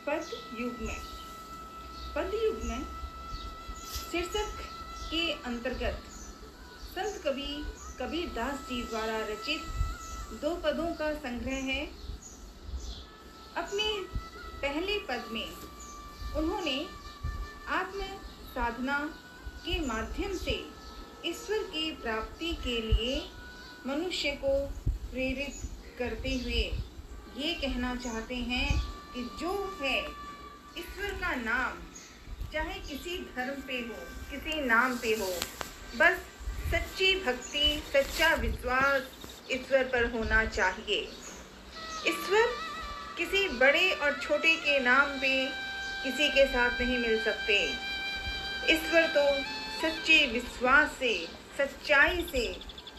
पद युग्म। पद युग्म शीर्षक के अंतर्गत संत कवि कबीरदास जी द्वारा रचित 2 पदों का संग्रह है। अपने पहले पद में उन्होंने आत्म साधना के माध्यम से ईश्वर की प्राप्ति के लिए मनुष्य को प्रेरित करते हुए ये कहना चाहते हैं कि जो है ईश्वर का नाम, चाहे किसी धर्म पे हो, किसी नाम पे हो, बस सच्ची भक्ति, सच्चा विश्वास ईश्वर पर होना चाहिए। ईश्वर किसी बड़े और छोटे के नाम पे किसी के साथ नहीं मिल सकते। ईश्वर तो सच्चे विश्वास से, सच्चाई से,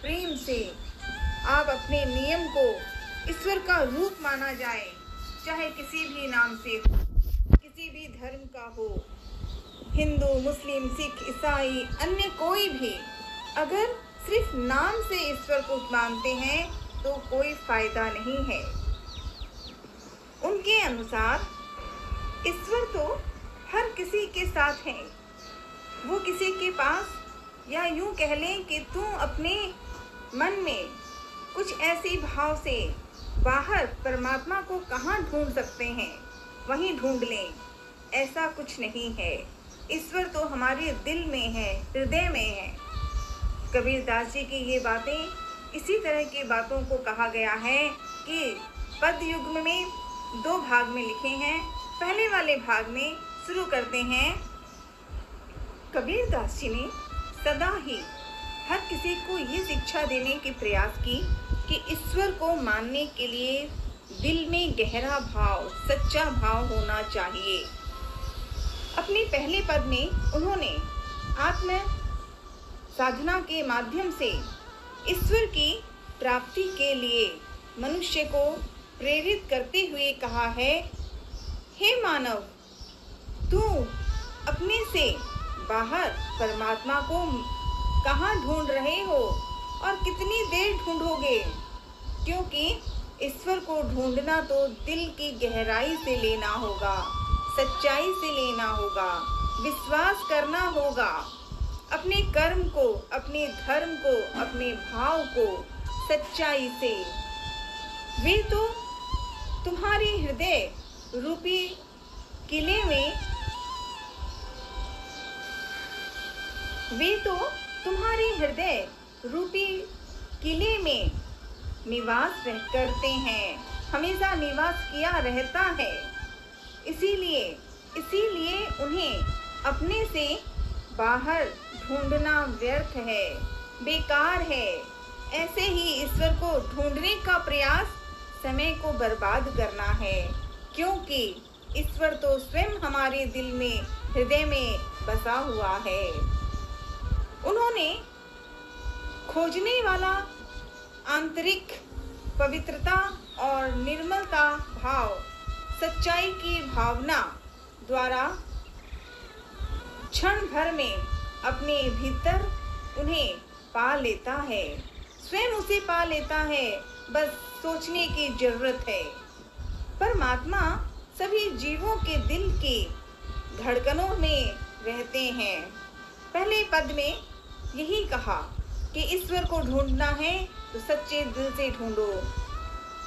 प्रेम से आप अपने नियम को ईश्वर का रूप माना जाए, चाहे किसी भी नाम से हो, किसी भी धर्म का हो, हिंदू, मुस्लिम, सिख, ईसाई, अन्य कोई भी, अगर सिर्फ नाम से ईश्वर को मानते हैं तो कोई फायदा नहीं है। उनके अनुसार ईश्वर तो हर किसी के साथ है। वो किसी के पास, या यूं कह लें कि तुम अपने मन में कुछ ऐसी भाव से बाहर परमात्मा को कहाँ ढूंढ सकते हैं, वहीं ढूंढ लें, ऐसा कुछ नहीं है। ईश्वर तो हमारे दिल में है, हृदय में है। कबीरदास जी की ये बातें, इसी तरह की बातों को कहा गया है कि पद युग्म में 2 भाग में लिखे हैं। पहले वाले भाग में शुरू करते हैं। कबीरदास जी ने सदा ही हर किसी को ये शिक्षा देने की प्रयास की कि ईश्वर को मानने के लिए दिल में गहरा भाव, सच्चा भाव होना चाहिए। अपने पहले पद में उन्होंने आत्म साधना के माध्यम से ईश्वर की प्राप्ति के लिए मनुष्य को प्रेरित करते हुए कहा है, हे मानव, तू अपने से बाहर परमात्मा को कहाँ ढूंढ रहे हो और कितनी देर ढूंढोगे, क्योंकि ईश्वर को ढूंढना तो दिल की गहराई से लेना होगा, सच्चाई से लेना होगा, विश्वास करना होगा, अपने कर्म को, अपने धर्म को, अपने भाव को सच्चाई से। वे तो तुम्हारे हृदय रूपी किले में, वे तो तुम्हारे हृदय रूपी किले में निवास करते हैं, हमेशा निवास किया रहता है। इसीलिए उन्हें अपने से बाहर ढूंढना व्यर्थ है, बेकार है। ऐसे ही ईश्वर को ढूंढने का प्रयास समय को बर्बाद करना है, क्योंकि ईश्वर तो स्वयं हमारे दिल में, हृदय में बसा हुआ है। उन्होंने खोजने वाला आंतरिक पवित्रता और निर्मलता भाव, सच्चाई की भावना द्वारा क्षण भर में अपने भीतर उन्हें पा लेता है, स्वयं उसे पा लेता है, बस सोचने की जरूरत है। परमात्मा सभी जीवों के दिल की धड़कनों में रहते हैं। पहले पद में यही कहा कि ईश्वर को ढूंढना है तो सच्चे दिल से ढूंढो।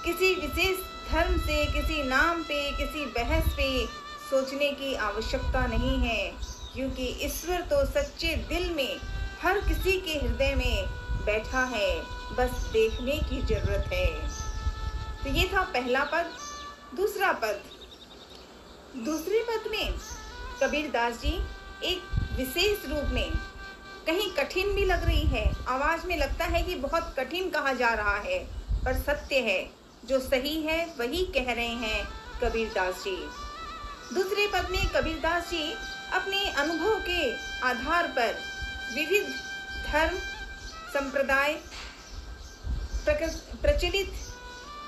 किसी विशेष धर्म से, किसी नाम पे, किसी बहस पे सोचने की आवश्यकता नहीं है, क्योंकि ईश्वर तो सच्चे दिल में हर किसी के हृदय में बैठा है, बस देखने की जरूरत है। तो ये था पहला पद। दूसरा पद, दूसरे पद में कबीरदास जी एक विशेष रूप में, कहीं कठिन भी लग रही है, आवाज में लगता है कि बहुत कठिन कहा जा रहा है, पर सत्य है, जो सही है वही कह रहे हैं कबीरदास जी। दूसरे पद में कबीरदास जी अपने अनुभव के आधार पर विविध धर्म, संप्रदाय, प्रचलित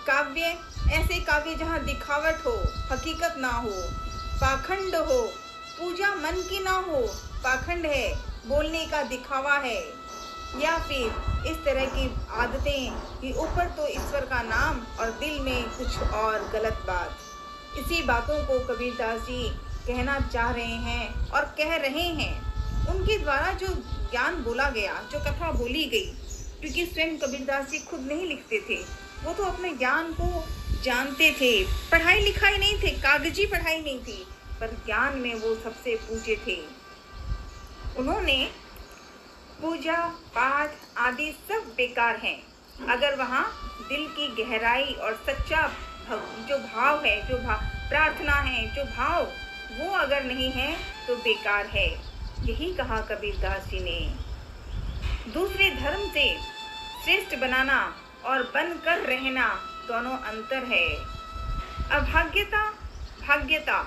काव्य, ऐसे काव्य जहाँ दिखावट हो, हकीकत ना हो, पाखंड हो, पूजा मन की ना हो, पाखंड है, बोलने का दिखावा है, या फिर इस तरह की आदतें कि ऊपर तो ईश्वर का नाम और दिल में कुछ और गलत बात, इसी बातों को कबीरदास जी कहना चाह रहे हैं और कह रहे हैं। उनके द्वारा जो ज्ञान बोला गया, जो कथा बोली गई, क्योंकि स्वयं कबीरदास जी खुद नहीं लिखते थे, वो तो अपने ज्ञान को जानते थे। पढ़ाई लिखाई नहीं थे, कागजी पढ़ाई नहीं थी, पर ज्ञान में वो सबसे पूजे थे। उन्होंने पूजा पाठ आदि सब बेकार हैं अगर वहाँ दिल की गहराई और सच्चा जो भाव है, जो प्रार्थना है, जो भाव वो अगर नहीं है तो बेकार है। यही कहा कबीरदास जी ने। दूसरे धर्म से श्रेष्ठ बनाना और बनकर रहना दोनों अंतर है। अभाग्यता भाग्यता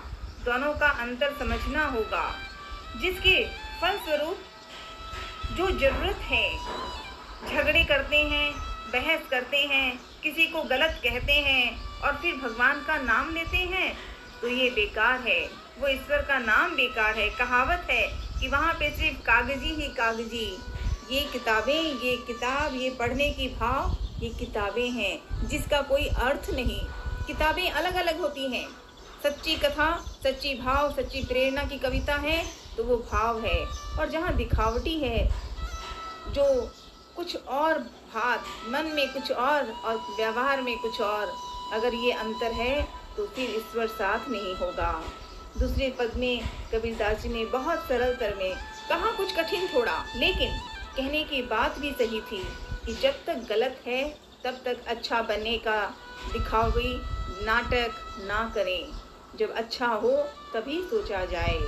दोनों का अंतर समझना होगा, जिसके फलस्वरूप जो जरूरत है, झगड़े करते हैं, बहस करते हैं, किसी को गलत कहते हैं और फिर भगवान का नाम लेते हैं, तो ये बेकार है। वो ईश्वर का नाम बेकार है। कहावत है कि वहाँ पे सिर्फ कागजी ही कागजी, ये किताबें, ये किताब, ये पढ़ने की भाव, ये किताबें हैं जिसका कोई अर्थ नहीं। किताबें अलग अलग होती हैं। सच्ची कथा, सच्ची भाव, सच्ची प्रेरणा की कविता है तो वो भाव है, और जहाँ दिखावटी है, जो कुछ और बात, मन में कुछ और व्यवहार में कुछ और, अगर ये अंतर है तो फिर ईश्वर साथ नहीं होगा। दूसरे पद में कबीरदास जी ने बहुत सरल तर में कहा, कुछ कठिन थोड़ा, लेकिन कहने की बात भी सही थी कि जब तक गलत है तब तक अच्छा बनने का दिखावी नाटक ना करें। जब अच्छा हो तभी सोचा जाए।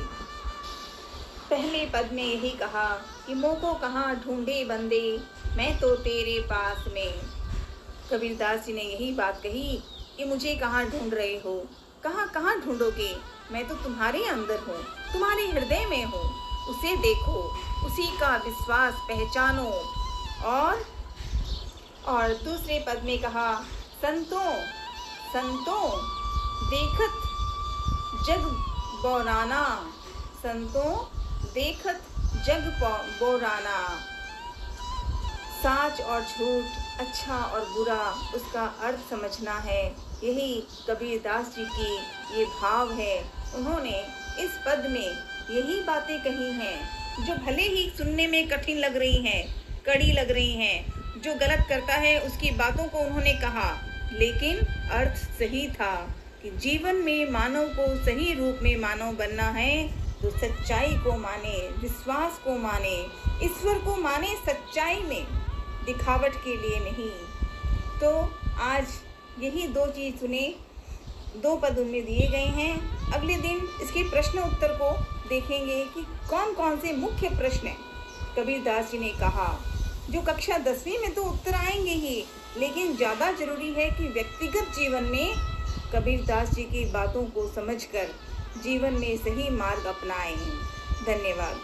पहले पद में यही कहा कि मोको कहाँ ढूंढे बंदे, मैं तो तेरे पास में। कबीरदास जी ने यही बात कही कि मुझे कहाँ ढूंढ रहे हो, कहाँ कहाँ ढूंढोगे, मैं तो तुम्हारे अंदर हूँ, तुम्हारे हृदय में हूँ, उसे देखो, उसी का विश्वास पहचानो। और दूसरे पद में कहा, संतों संतों देखत जग बौराना, संतों देखत जग बौराना। साच और झूठ, अच्छा और बुरा, उसका अर्थ समझना है। यही कबीरदास जी की ये भाव है। उन्होंने इस पद में यही बातें कही हैं जो भले ही सुनने में कठिन लग रही हैं, कड़ी लग रही हैं। जो गलत करता है उसकी बातों को उन्होंने कहा, लेकिन अर्थ सही था कि जीवन में मानव को सही रूप में मानव बनना है तो सच्चाई को माने, विश्वास को माने, ईश्वर को माने सच्चाई में, दिखावट के लिए नहीं। तो आज यही दो चीज़ सुने, दो पद उनमें दिए गए हैं। अगले दिन इसके प्रश्न उत्तर को देखेंगे कि कौन कौन से मुख्य प्रश्न कबीरदास जी ने कहा। जो कक्षा 10वीं में तो उत्तर आएंगे ही, लेकिन ज़्यादा जरूरी है कि व्यक्तिगत जीवन में कबीरदास जी की बातों को समझकर जीवन में सही मार्ग अपनाएं। धन्यवाद।